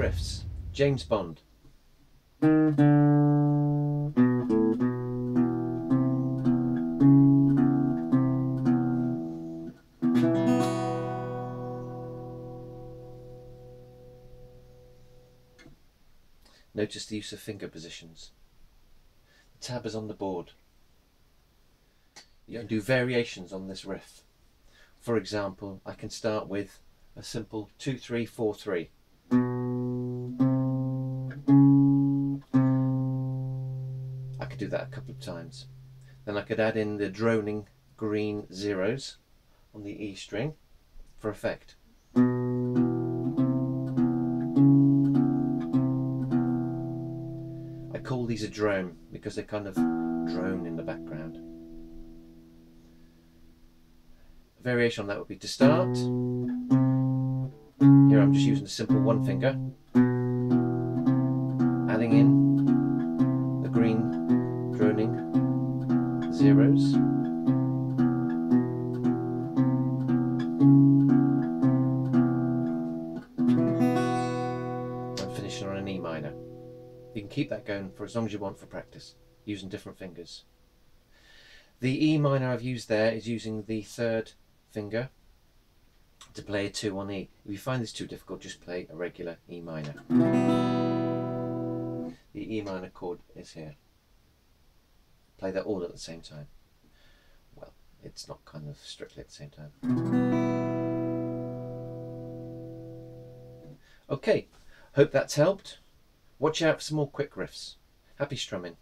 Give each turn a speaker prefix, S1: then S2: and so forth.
S1: riffs. James Bond. Notice the use of finger positions. The tab is on the board. You can do variations on this riff. For example, I can start with a simple 2-3-4-3. I could do that a couple of times. Then I could add in the droning green zeros on the E string for effect. I call these a drone because they kind of drone in the background. A variation on that would be to start. Here I'm just using a simple one finger, adding in the green droning zeros. And finishing on an E minor. You can keep that going for as long as you want for practice, using different fingers. The E minor I've used there is using the third finger to play a 2 on E. If you find this too difficult, just play a regular E minor. The E minor chord is here. Play that all at the same time. Well, it's not kind of strictly at the same time. Okay, hope that's helped. Watch out for some more quick riffs. Happy strumming.